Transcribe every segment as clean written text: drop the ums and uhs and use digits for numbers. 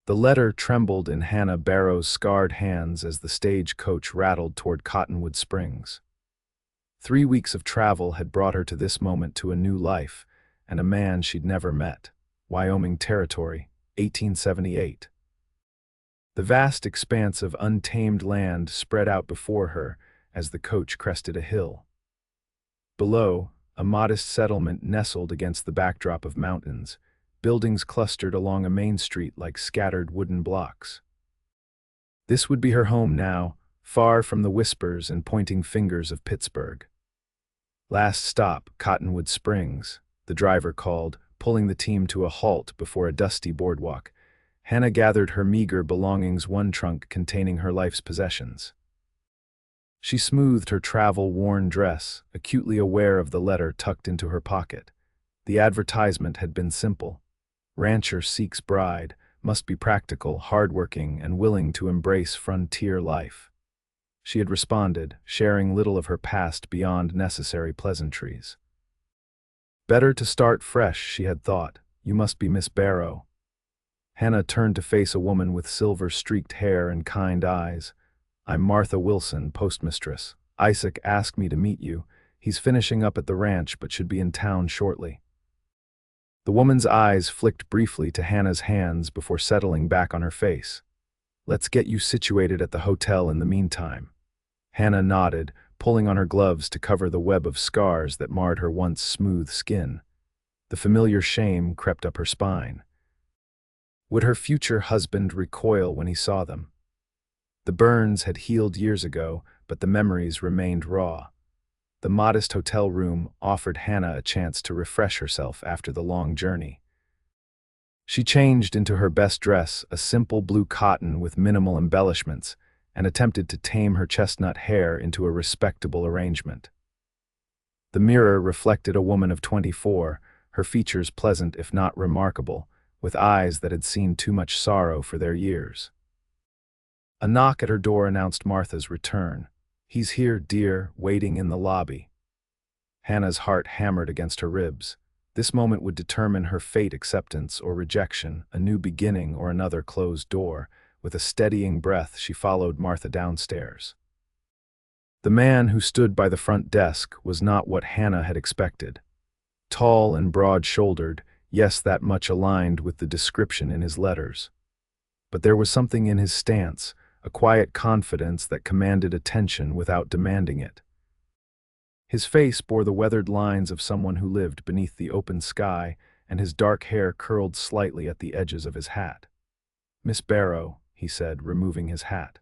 The letter trembled in Hannah Barrow's scarred hands as the stagecoach rattled toward Cottonwood Springs. 3 weeks of travel had brought her to this moment, to a new life, and a man she'd never met. Wyoming Territory, 1878. The vast expanse of untamed land spread out before her as the coach crested a hill. Below, a modest settlement nestled against the backdrop of mountains, buildings clustered along a main street like scattered wooden blocks. This would be her home now, far from the whispers and pointing fingers of Pittsburgh. "Last stop, Cottonwood Springs," the driver called, pulling the team to a halt before a dusty boardwalk. Hannah gathered her meager belongings, one trunk containing her life's possessions. She smoothed her travel-worn dress, acutely aware of the letter tucked into her pocket. The advertisement had been simple. Rancher seeks bride, must be practical, hardworking, and willing to embrace frontier life. She had responded, sharing little of her past beyond necessary pleasantries. Better to start fresh, she had thought. You must be Miss Barrow. Hannah turned to face a woman with silver-streaked hair and kind eyes. "I'm Martha Wilson, postmistress. Isaac asked me to meet you. He's finishing up at the ranch but should be in town shortly." The woman's eyes flicked briefly to Hannah's hands before settling back on her face. "Let's get you situated at the hotel in the meantime." Hannah nodded, pulling on her gloves to cover the web of scars that marred her once smooth skin. The familiar shame crept up her spine. Would her future husband recoil when he saw them? The burns had healed years ago, but the memories remained raw. The modest hotel room offered Hannah a chance to refresh herself after the long journey. She changed into her best dress, a simple blue cotton with minimal embellishments, and attempted to tame her chestnut hair into a respectable arrangement. The mirror reflected a woman of 24, her features pleasant if not remarkable, with eyes that had seen too much sorrow for their years. A knock at her door announced Martha's return. "He's here, dear, waiting in the lobby." Hannah's heart hammered against her ribs. This moment would determine her fate: acceptance or rejection, a new beginning or another closed door. With a steadying breath, she followed Martha downstairs. The man who stood by the front desk was not what Hannah had expected. Tall and broad-shouldered, yes, that much aligned with the description in his letters. But there was something in his stance, a quiet confidence that commanded attention without demanding it. His face bore the weathered lines of someone who lived beneath the open sky, and his dark hair curled slightly at the edges of his hat. "Miss Barrow," he said, removing his hat.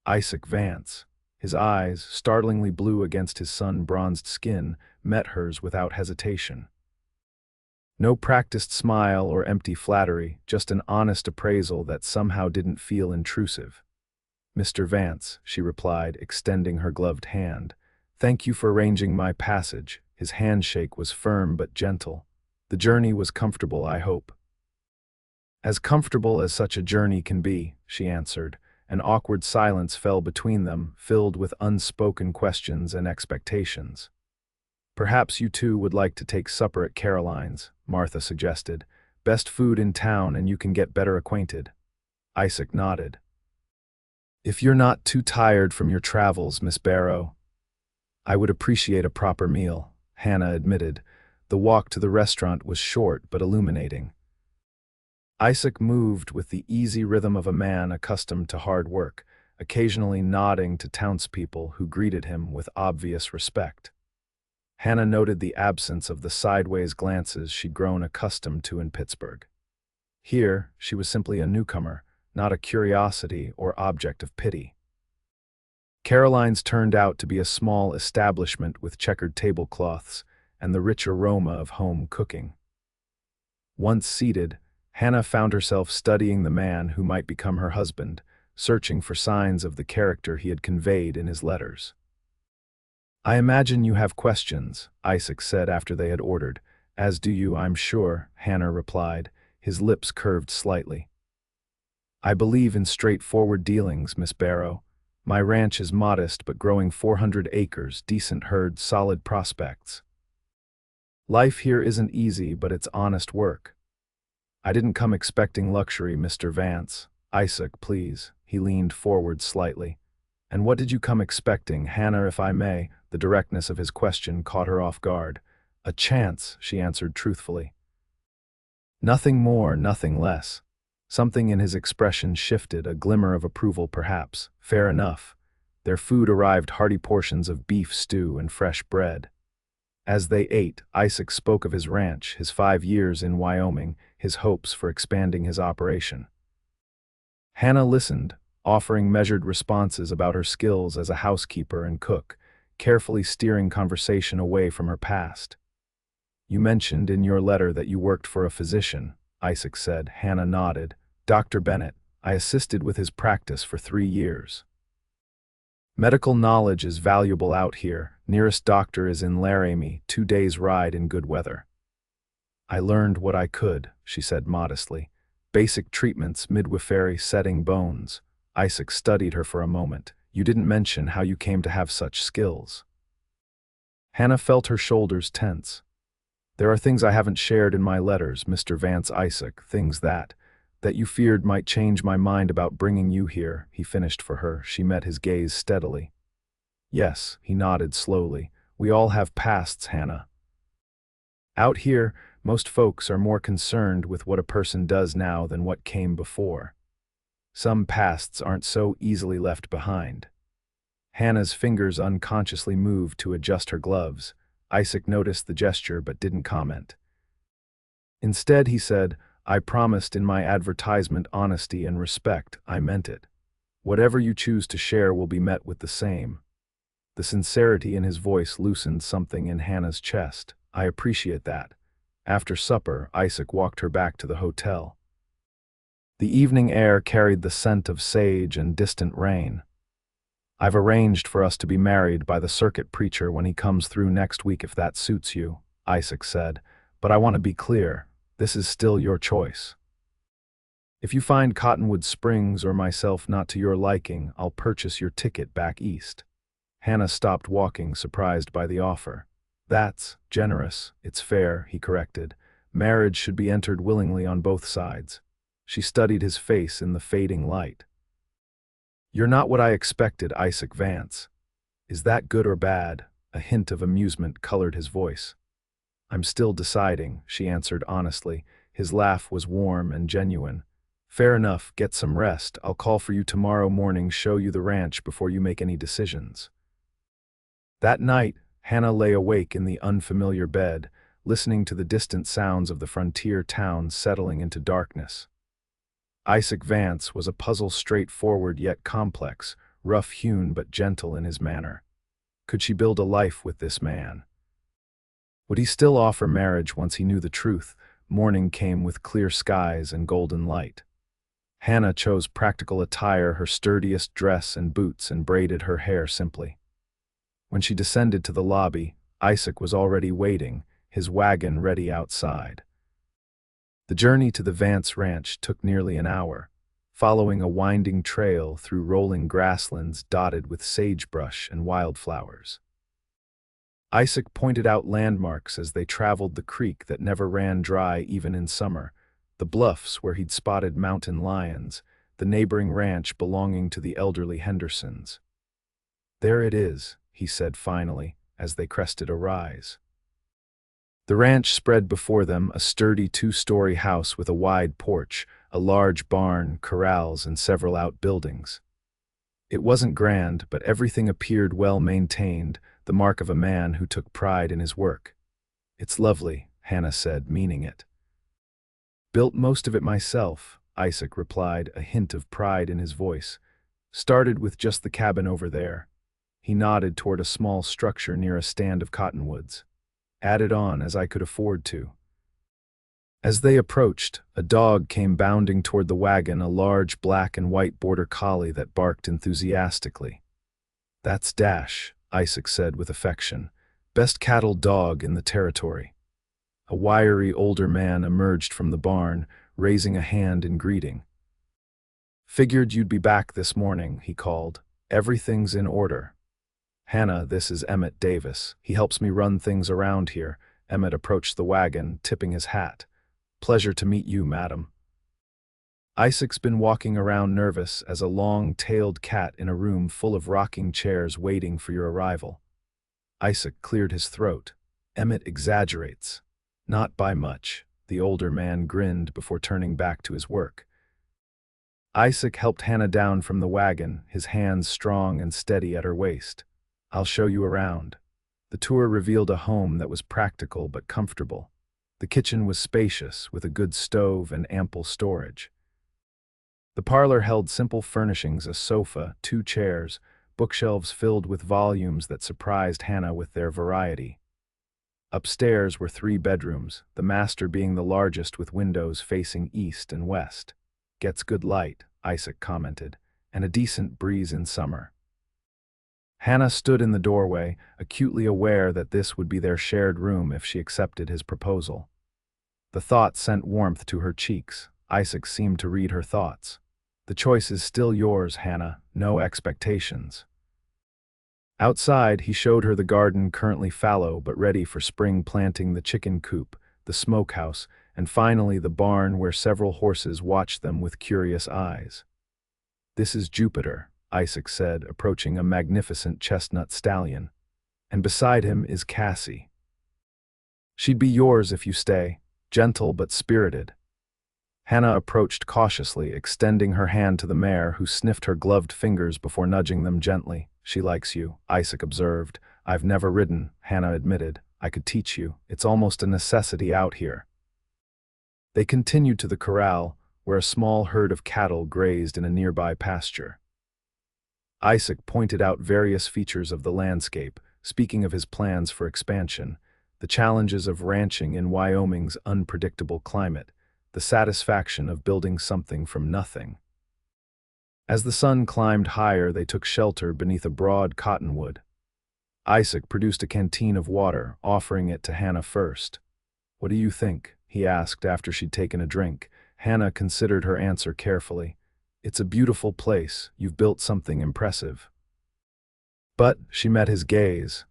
"Isaac Vance." His eyes, startlingly blue against his sun-bronzed skin, met hers without hesitation. No practiced smile or empty flattery, just an honest appraisal that somehow didn't feel intrusive. "Mr. Vance," she replied, extending her gloved hand. "Thank you for arranging my passage." His handshake was firm but gentle. "The journey was comfortable, I hope." "As comfortable as such a journey can be," she answered. An awkward silence fell between them, filled with unspoken questions and expectations. "Perhaps you two would like to take supper at Caroline's," Martha suggested. "Best food in town and you can get better acquainted." Isaac nodded. "If you're not too tired from your travels, Miss Barrow." "I would appreciate a proper meal," Hannah admitted. The walk to the restaurant was short but illuminating. Isaac moved with the easy rhythm of a man accustomed to hard work, occasionally nodding to townspeople who greeted him with obvious respect. Hannah noted the absence of the sideways glances she'd grown accustomed to in Pittsburgh. Here, she was simply a newcomer, not a curiosity or object of pity. Caroline's turned out to be a small establishment with checkered tablecloths and the rich aroma of home cooking. Once seated, Hannah found herself studying the man who might become her husband, searching for signs of the character he had conveyed in his letters. "I imagine you have questions," Isaac said after they had ordered. "As do you, I'm sure," Hannah replied, his lips curved slightly. "I believe in straightforward dealings, Miss Barrow. My ranch is modest but growing 400 acres, decent herd, solid prospects. Life here isn't easy, but it's honest work." I didn't come expecting luxury, Mr. Vance. Isaac, please. He leaned forward slightly. And what did you come expecting, Hannah, if I may? The directness of his question caught her off guard. A chance, she answered truthfully. Nothing more, nothing less. Something in his expression shifted, a glimmer of approval perhaps. Fair enough. Their food arrived, hearty portions of beef stew and fresh bread. As they ate, Isaac spoke of his ranch, his 5 years in Wyoming, his hopes for expanding his operation. Hannah listened, offering measured responses about her skills as a housekeeper and cook, carefully steering conversation away from her past. You mentioned in your letter that you worked for a physician, Isaac said. Hannah nodded. Dr. Bennett. I assisted with his practice for 3 years. Medical knowledge is valuable out here. Nearest doctor is in Laramie, 2 days' ride in good weather. I learned what I could, she said modestly. Basic treatments, midwifery, setting bones. Isaac studied her for a moment. You didn't mention how you came to have such skills. Hannah felt her shoulders tense. There are things I haven't shared in my letters, Mr. Vance. Isaac, things that you feared might change my mind about bringing you here, he finished for her. She met his gaze steadily. Yes, he nodded slowly. We all have pasts, Hannah. Out here, most folks are more concerned with what a person does now than what came before. Some pasts aren't so easily left behind. Hannah's fingers unconsciously moved to adjust her gloves. Isaac noticed the gesture but didn't comment. Instead, he said, I promised in my advertisement honesty and respect. I meant it. Whatever you choose to share will be met with the same. The sincerity in his voice loosened something in Hannah's chest. I appreciate that. After supper, Isaac walked her back to the hotel. The evening air carried the scent of sage and distant rain. I've arranged for us to be married by the circuit preacher when he comes through next week if that suits you, Isaac said, but I want to be clear. This is still your choice. If you find Cottonwood Springs or myself not to your liking, I'll purchase your ticket back east. Hannah stopped walking, surprised by the offer. That's generous. It's fair, he corrected. Marriage should be entered willingly on both sides. She studied his face in the fading light. You're not what I expected, Isaac Vance. Is that good or bad? A hint of amusement colored his voice. I'm still deciding, she answered honestly. His laugh was warm and genuine. Fair enough, get some rest. I'll call for you tomorrow morning, show you the ranch before you make any decisions. That night, Hannah lay awake in the unfamiliar bed, listening to the distant sounds of the frontier town settling into darkness. Isaac Vance was a puzzle, straightforward yet complex, rough-hewn but gentle in his manner. Could she build a life with this man? Would he still offer marriage once he knew the truth? Morning came with clear skies and golden light. Hannah chose practical attire, her sturdiest dress and boots, and braided her hair simply. When she descended to the lobby, Isaac was already waiting, his wagon ready outside. The journey to the Vance ranch took nearly an hour, following a winding trail through rolling grasslands dotted with sagebrush and wildflowers. Isaac pointed out landmarks as they traveled: the creek that never ran dry even in summer, the bluffs where he'd spotted mountain lions, the neighboring ranch belonging to the elderly Hendersons. There it is, he said finally, as they crested a rise. The ranch spread before them, a sturdy 2-story house with a wide porch, a large barn, corrals, and several outbuildings. It wasn't grand, but everything appeared well maintained, the mark of a man who took pride in his work. It's lovely, Hannah said, meaning it. Built most of it myself, Isaac replied, a hint of pride in his voice. Started with just the cabin over there. He nodded toward a small structure near a stand of cottonwoods. Added on as I could afford to. As they approached, a dog came bounding toward the wagon, a large black and white border collie that barked enthusiastically. That's Dash, Isaac said with affection. Best cattle dog in the territory. A wiry older man emerged from the barn, raising a hand in greeting. Figured you'd be back this morning, he called. Everything's in order. Hannah, this is Emmett Davis. He helps me run things around here. Emmett approached the wagon, tipping his hat. Pleasure to meet you, madam. Isaac's been walking around nervous as a long-tailed cat in a room full of rocking chairs waiting for your arrival. Isaac cleared his throat. Emmett exaggerates. Not by much. The older man grinned before turning back to his work. Isaac helped Hannah down from the wagon, his hands strong and steady at her waist. I'll show you around. The tour revealed a home that was practical but comfortable. The kitchen was spacious, with a good stove and ample storage. The parlor held simple furnishings: a sofa, 2 chairs, bookshelves filled with volumes that surprised Hannah with their variety. Upstairs were 3 bedrooms, the master being the largest with windows facing east and west. Gets good light, Isaac commented, and a decent breeze in summer. Hannah stood in the doorway, acutely aware that this would be their shared room if she accepted his proposal. The thought sent warmth to her cheeks. Isaac seemed to read her thoughts. The choice is still yours, Hannah, no expectations. Outside, he showed her the garden, currently fallow but ready for spring planting, the chicken coop, the smokehouse, and finally the barn where several horses watched them with curious eyes. This is Jupiter, Isaac said, approaching a magnificent chestnut stallion. And beside him is Cassie. She'd be yours if you stay, gentle but spirited. Hannah approached cautiously, extending her hand to the mare, who sniffed her gloved fingers before nudging them gently. She likes you, Isaac observed. I've never ridden, Hannah admitted. I could teach you. It's almost a necessity out here. They continued to the corral, where a small herd of cattle grazed in a nearby pasture. Isaac pointed out various features of the landscape, speaking of his plans for expansion, the challenges of ranching in Wyoming's unpredictable climate, the satisfaction of building something from nothing. As the sun climbed higher, they took shelter beneath a broad cottonwood. Isaac produced a canteen of water, offering it to Hannah first. "What do you think?" he asked after she'd taken a drink. Hannah considered her answer carefully. "It's a beautiful place. You've built something impressive." But she met his gaze.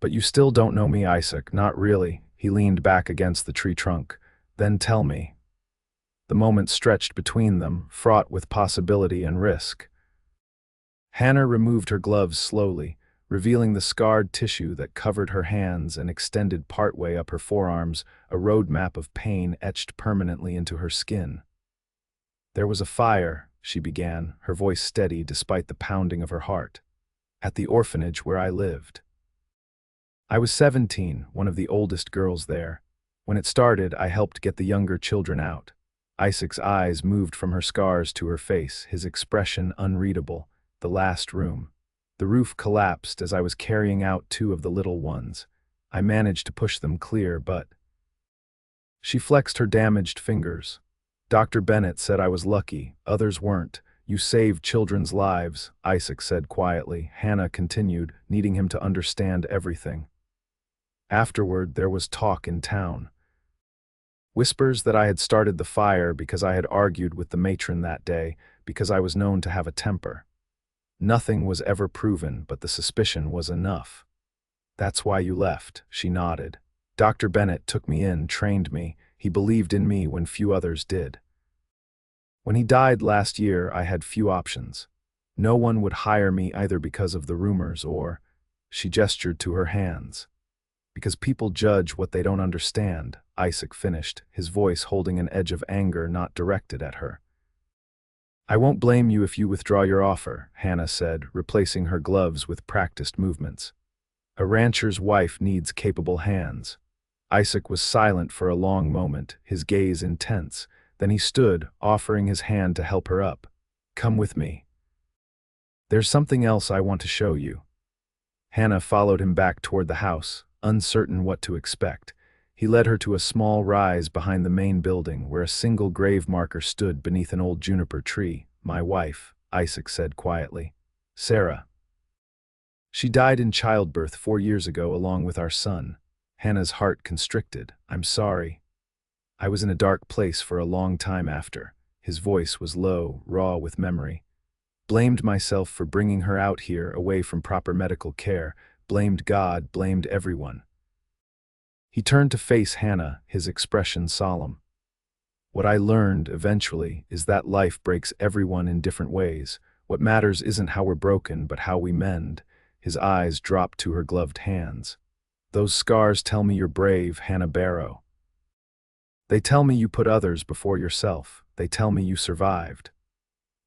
"But you still don't know me, Isaac, not really." He leaned back against the tree trunk. "Then tell me." The moment stretched between them, fraught with possibility and risk. Hannah removed her gloves slowly, revealing the scarred tissue that covered her hands and extended partway up her forearms, a roadmap of pain etched permanently into her skin. "There was a fire," she began, her voice steady despite the pounding of her heart, "at the orphanage where I lived. I was 17, one of the oldest girls there. When it started, I helped get the younger children out." Isaac's eyes moved from her scars to her face, his expression unreadable. "The last room. The roof collapsed as I was carrying out 2 of the little ones. I managed to push them clear, but..." She flexed her damaged fingers. "Dr. Bennett said I was lucky, others weren't. You saved children's lives," Isaac said quietly. Hannah continued, needing him to understand everything. "Afterward, there was talk in town. Whispers that I had started the fire because I had argued with the matron that day, because I was known to have a temper. Nothing was ever proven, but the suspicion was enough. That's why you left," she nodded. "Dr. Bennett took me in, trained me. He believed in me when few others did. When he died last year, I had few options. No one would hire me either because of the rumors or..." She gestured to her hands. "Because people judge what they don't understand," Isaac finished, his voice holding an edge of anger not directed at her. "I won't blame you if you withdraw your offer," Hannah said, replacing her gloves with practiced movements. "A rancher's wife needs capable hands." Isaac was silent for a long moment, his gaze intense. Then he stood, offering his hand to help her up. "Come with me. There's something else I want to show you." Hannah followed him back toward the house, uncertain what to expect. He led her to a small rise behind the main building, where a single grave marker stood beneath an old juniper tree. "My wife," Isaac said quietly. "Sarah. She died in childbirth 4 years ago along with our son." Hannah's heart constricted. "I'm sorry. I was in a dark place for a long time after." His voice was low, raw with memory. "Blamed myself for bringing her out here away from proper medical care. Blamed God, blamed everyone." He turned to face Hannah, his expression solemn. What I learned, eventually, is that life breaks everyone in different ways. What matters isn't how we're broken, but how we mend. His eyes dropped to her gloved hands. Those scars tell me you're brave, Hannah Barrow. They tell me you put others before yourself. They tell me you survived.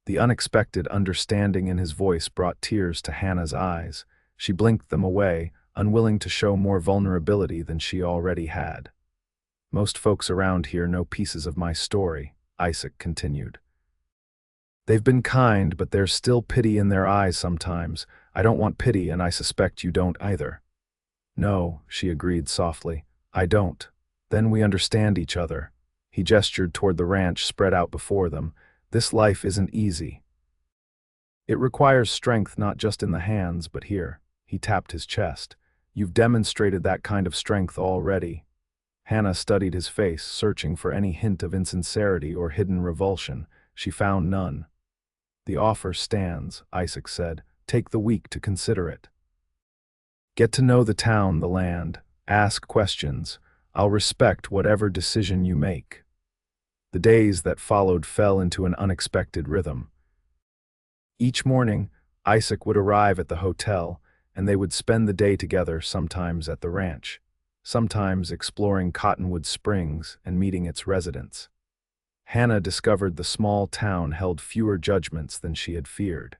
The unexpected understanding in his voice brought tears to Hannah's eyes. She blinked them away, unwilling to show more vulnerability than she already had. Most folks around here know pieces of my story, Isaac continued. They've been kind, but there's still pity in their eyes sometimes. I don't want pity, and I suspect you don't either. No, she agreed softly. I don't. Then we understand each other. He gestured toward the ranch spread out before them. This life isn't easy. It requires strength not just in the hands, but here. He tapped his chest. You've demonstrated that kind of strength already. Hannah studied his face, searching for any hint of insincerity or hidden revulsion. She found none. The offer stands, Isaac said. Take the week to consider it. Get to know the town, the land. Ask questions. I'll respect whatever decision you make. The days that followed fell into an unexpected rhythm. Each morning, Isaac would arrive at the hotel, and they would spend the day together, sometimes at the ranch, sometimes exploring Cottonwood Springs and meeting its residents. Hannah discovered the small town held fewer judgments than she had feared.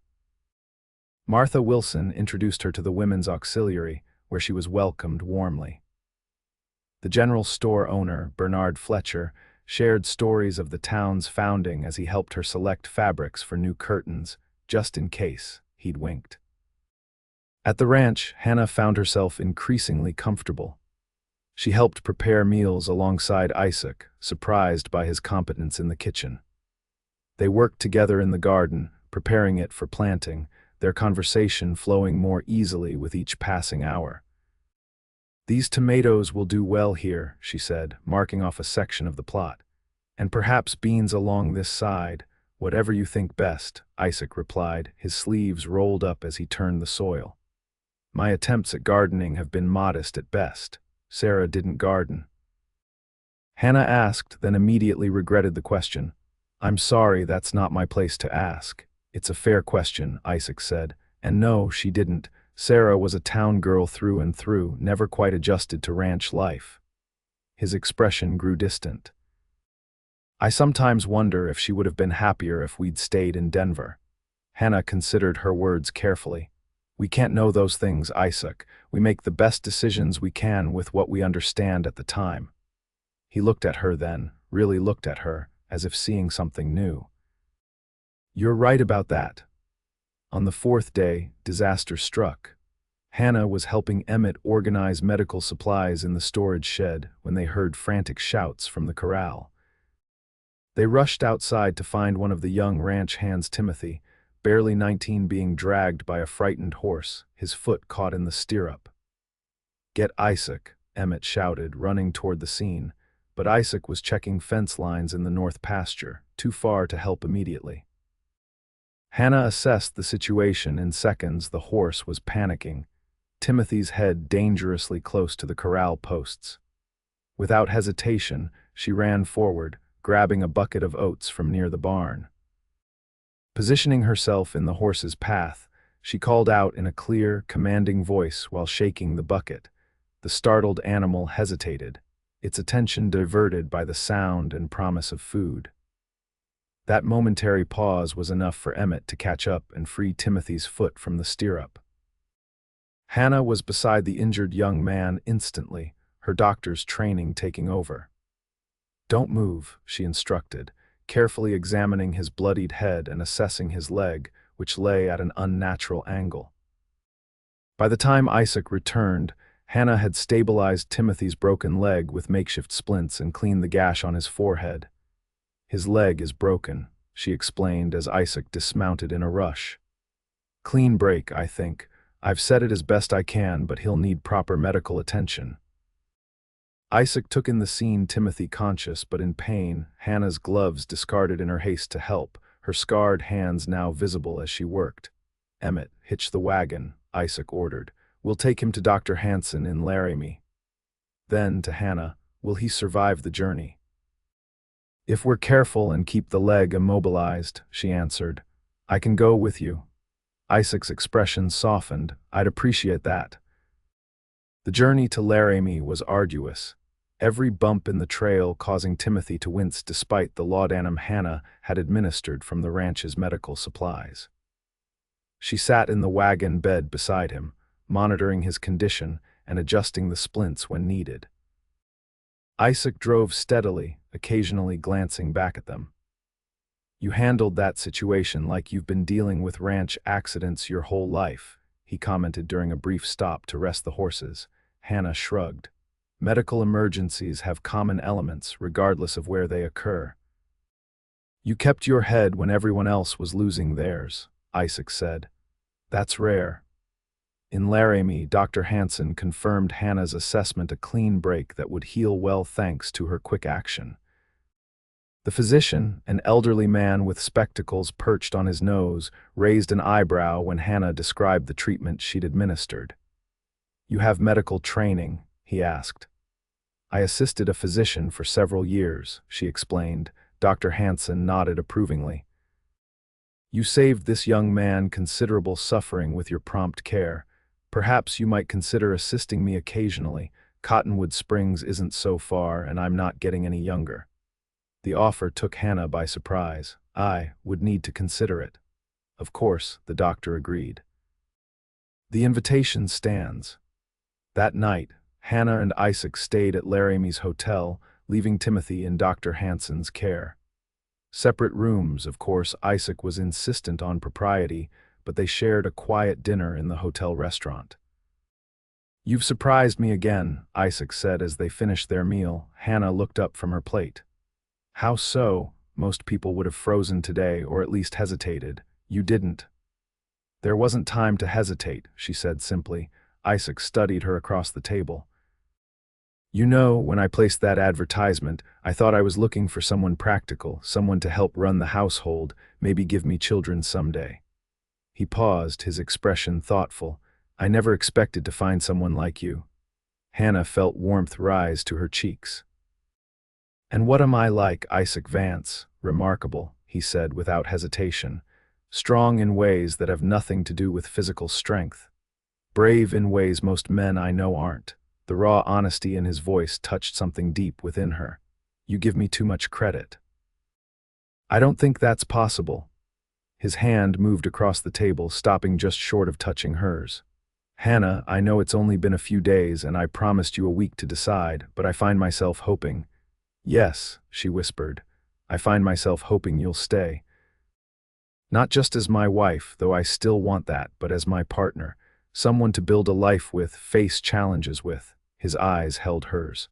Martha Wilson introduced her to the women's auxiliary, where she was welcomed warmly. The general store owner, Bernard Fletcher, shared stories of the town's founding as he helped her select fabrics for new curtains, just in case, he'd winked. At the ranch, Hannah found herself increasingly comfortable. She helped prepare meals alongside Isaac, surprised by his competence in the kitchen. They worked together in the garden, preparing it for planting, their conversation flowing more easily with each passing hour. These tomatoes will do well here, she said, marking off a section of the plot. And perhaps beans along this side, whatever you think best, Isaac replied, his sleeves rolled up as he turned the soil. My attempts at gardening have been modest at best. Sarah didn't garden. Hannah asked, then immediately regretted the question. I'm sorry, that's not my place to ask. It's a fair question, Isaac said. And no, she didn't. Sarah was a town girl through and through, never quite adjusted to ranch life. His expression grew distant. I sometimes wonder if she would have been happier if we'd stayed in Denver. Hannah considered her words carefully. We can't know those things, Isaac. We make the best decisions we can with what we understand at the time. He looked at her then, really looked at her, as if seeing something new. You're right about that. On the fourth day, disaster struck. Hannah was helping Emmett organize medical supplies in the storage shed when they heard frantic shouts from the corral. They rushed outside to find one of the young ranch hands, Timothy, barely 19, being dragged by a frightened horse, his foot caught in the stirrup. Get Isaac, Emmett shouted, running toward the scene, but Isaac was checking fence lines in the north pasture, too far to help immediately. Hannah assessed the situation in seconds. The horse was panicking, Timothy's head dangerously close to the corral posts. Without hesitation, she ran forward, grabbing a bucket of oats from near the barn. Positioning herself in the horse's path, she called out in a clear, commanding voice while shaking the bucket. The startled animal hesitated, its attention diverted by the sound and promise of food. That momentary pause was enough for Emmett to catch up and free Timothy's foot from the stirrup. Hannah was beside the injured young man instantly, her doctor's training taking over. Don't move, she instructed, carefully examining his bloodied head and assessing his leg, which lay at an unnatural angle. By the time Isaac returned, Hannah had stabilized Timothy's broken leg with makeshift splints and cleaned the gash on his forehead. His leg is broken, she explained as Isaac dismounted in a rush. Clean break, I think. I've said it as best I can, but he'll need proper medical attention. Isaac took in the scene, Timothy conscious but in pain, Hannah's gloves discarded in her haste to help, her scarred hands now visible as she worked. Emmett, hitch the wagon, Isaac ordered. We'll take him to Dr. Hanson in Laramie. Then, to Hannah, will he survive the journey? If we're careful and keep the leg immobilized, she answered. I can go with you. Isaac's expression softened. I'd appreciate that. The journey to Laramie was arduous, every bump in the trail causing Timothy to wince despite the laudanum Hannah had administered from the ranch's medical supplies. She sat in the wagon bed beside him, monitoring his condition and adjusting the splints when needed. Isaac drove steadily, occasionally glancing back at them. You handled that situation like you've been dealing with ranch accidents your whole life, he commented during a brief stop to rest the horses. Hannah shrugged. Medical emergencies have common elements, regardless of where they occur. You kept your head when everyone else was losing theirs, Isaac said. That's rare. In Laramie, Dr. Hansen confirmed Hannah's assessment a clean break that would heal well thanks to her quick action. The physician, an elderly man with spectacles perched on his nose, raised an eyebrow when Hannah described the treatment she'd administered. You have medical training, he asked. I assisted a physician for several years, she explained. Dr. Hansen nodded approvingly. You saved this young man considerable suffering with your prompt care. Perhaps you might consider assisting me occasionally. Cottonwood Springs isn't so far, and I'm not getting any younger. The offer took Hannah by surprise. I would need to consider it. Of course, the doctor agreed. The invitation stands. That night, Hannah and Isaac stayed at Laramie's hotel, leaving Timothy in Dr. Hansen's care. Separate rooms, of course. Isaac was insistent on propriety, but they shared a quiet dinner in the hotel restaurant. You've surprised me again, Isaac said as they finished their meal. Hannah looked up from her plate. How so? Most people would have frozen today, or at least hesitated. You didn't. There wasn't time to hesitate, she said simply. Isaac studied her across the table. You know, when I placed that advertisement, I thought I was looking for someone practical, someone to help run the household, maybe give me children someday. He paused, his expression thoughtful. I never expected to find someone like you. Hannah felt warmth rise to her cheeks. And what am I like, Isaac Vance? Remarkable, he said without hesitation. Strong in ways that have nothing to do with physical strength. Brave in ways most men I know aren't. The raw honesty in his voice touched something deep within her. You give me too much credit. I don't think that's possible. His hand moved across the table, stopping just short of touching hers. Hannah, I know it's only been a few days and I promised you a week to decide, but I find myself hoping. Yes, she whispered. I find myself hoping you'll stay. Not just as my wife, though I still want that, but as my partner. Someone to build a life with, face challenges with. His eyes held hers.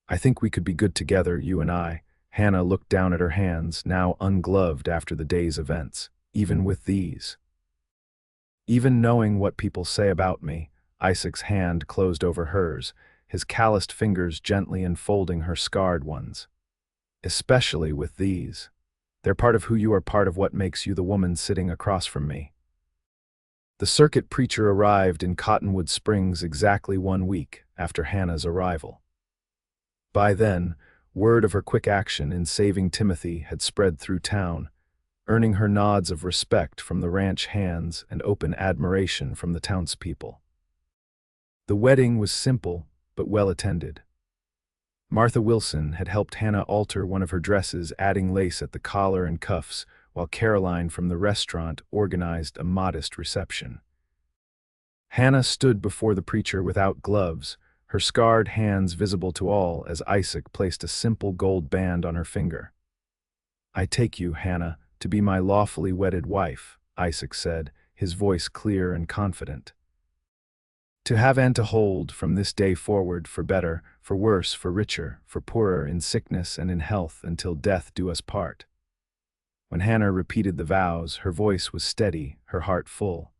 I think we could be good together, you and I. Hannah looked down at her hands, now ungloved after the day's events. Even with these. Even knowing what people say about me, Isaac's hand closed over hers, his calloused fingers gently enfolding her scarred ones. Especially with these. They're part of who you are, part of what makes you the woman sitting across from me. The circuit preacher arrived in Cottonwood Springs exactly 1 week after Hannah's arrival. By then, word of her quick action in saving Timothy had spread through town, earning her nods of respect from the ranch hands and open admiration from the townspeople. The wedding was simple, but well attended. Martha Wilson had helped Hannah alter one of her dresses, adding lace at the collar and cuffs, while Caroline from the restaurant organized a modest reception. Hannah stood before the preacher without gloves, her scarred hands visible to all as Isaac placed a simple gold band on her finger. I take you, Hannah, to be my lawfully wedded wife, Isaac said, his voice clear and confident. To have and to hold from this day forward, for better, for worse, for richer, for poorer, in sickness and in health, until death do us part. When Hannah repeated the vows, her voice was steady, her heart full.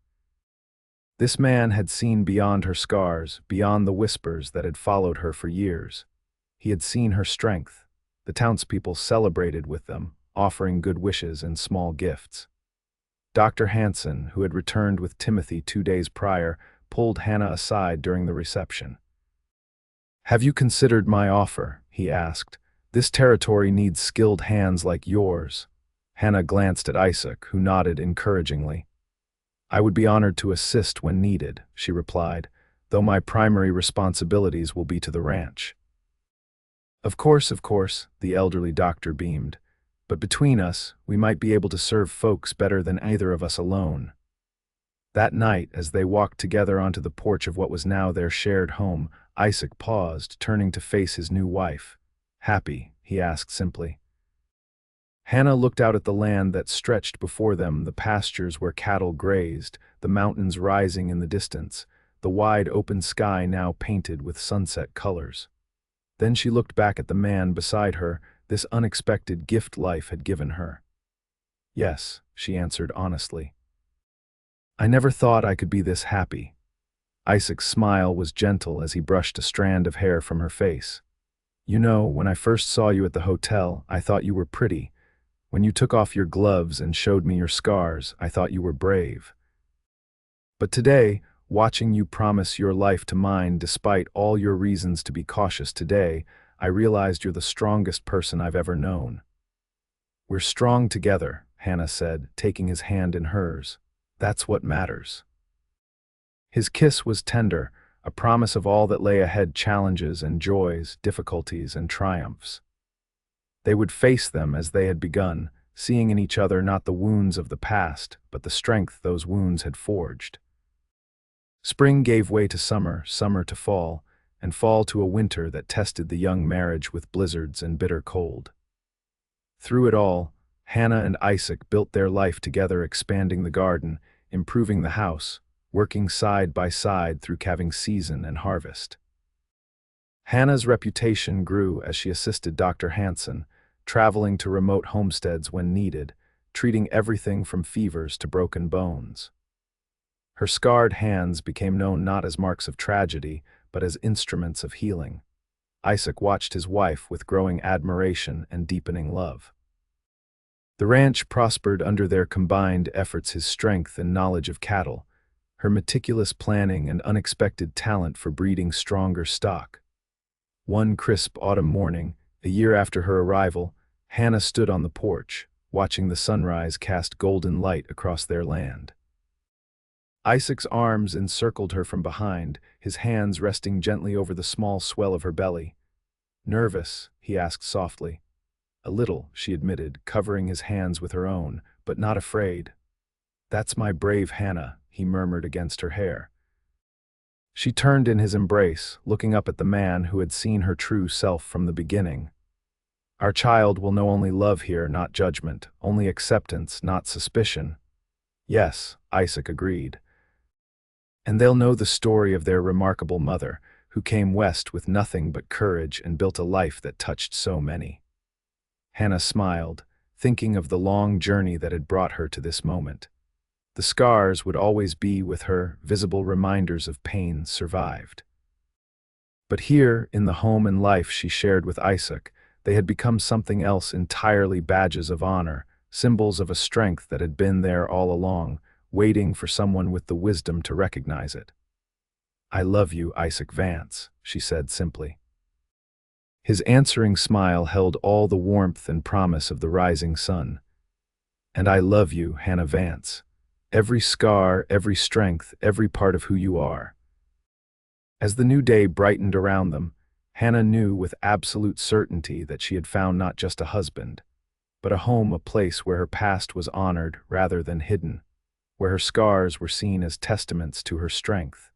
This man had seen beyond her scars, beyond the whispers that had followed her for years. He had seen her strength. The townspeople celebrated with them, offering good wishes and small gifts. Dr. Hansen, who had returned with Timothy 2 days prior, pulled Hannah aside during the reception. Have you considered my offer? He asked. This territory needs skilled hands like yours. Hannah glanced at Isaac, who nodded encouragingly. I would be honored to assist when needed, she replied, though my primary responsibilities will be to the ranch. Of course, the elderly doctor beamed. But between us, we might be able to serve folks better than either of us alone. That night, as they walked together onto the porch of what was now their shared home, Isaac paused, turning to face his new wife. Happy? He asked simply. Hannah looked out at the land that stretched before them, the pastures where cattle grazed, the mountains rising in the distance, the wide open sky now painted with sunset colors. Then she looked back at the man beside her, this unexpected gift life had given her. Yes, she answered honestly. I never thought I could be this happy. Isaac's smile was gentle as he brushed a strand of hair from her face. You know, when I first saw you at the hotel, I thought you were pretty. When you took off your gloves and showed me your scars, I thought you were brave. But today, watching you promise your life to mine despite all your reasons to be cautious today, I realized you're the strongest person I've ever known. We're strong together, Hannah said, taking his hand in hers. That's what matters. His kiss was tender, a promise of all that lay ahead, challenges and joys, difficulties and triumphs. They would face them as they had begun, seeing in each other not the wounds of the past, but the strength those wounds had forged. Spring gave way to summer, summer to fall, and fall to a winter that tested the young marriage with blizzards and bitter cold. Through it all, Hannah and Isaac built their life together, expanding the garden, improving the house, working side by side through calving season and harvest. Hannah's reputation grew as she assisted Dr. Hansen, traveling to remote homesteads when needed, treating everything from fevers to broken bones. Her scarred hands became known not as marks of tragedy, but as instruments of healing. Isaac watched his wife with growing admiration and deepening love. The ranch prospered under their combined efforts, his strength and knowledge of cattle, her meticulous planning and unexpected talent for breeding stronger stock. One crisp autumn morning, a year after her arrival, Hannah stood on the porch, watching the sunrise cast golden light across their land. Isaac's arms encircled her from behind, his hands resting gently over the small swell of her belly. Nervous? He asked softly. A little, she admitted, covering his hands with her own, but not afraid. That's my brave Hannah, he murmured against her hair. She turned in his embrace, looking up at the man who had seen her true self from the beginning. Our child will know only love here, not judgment, only acceptance, not suspicion. Yes, Isaac agreed. And they'll know the story of their remarkable mother, who came west with nothing but courage and built a life that touched so many. Hannah smiled, thinking of the long journey that had brought her to this moment. The scars would always be with her, visible reminders of pain survived. But here, in the home and life she shared with Isaac, they had become something else entirely, badges of honor, symbols of a strength that had been there all along, waiting for someone with the wisdom to recognize it. I love you, Isaac Vance, she said simply. His answering smile held all the warmth and promise of the rising sun. And I love you, Hannah Vance. Every scar, every strength, every part of who you are. As the new day brightened around them, Hannah knew with absolute certainty that she had found not just a husband, but a home, a place where her past was honored rather than hidden, where her scars were seen as testaments to her strength,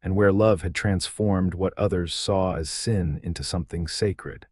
and where love had transformed what others saw as sin into something sacred.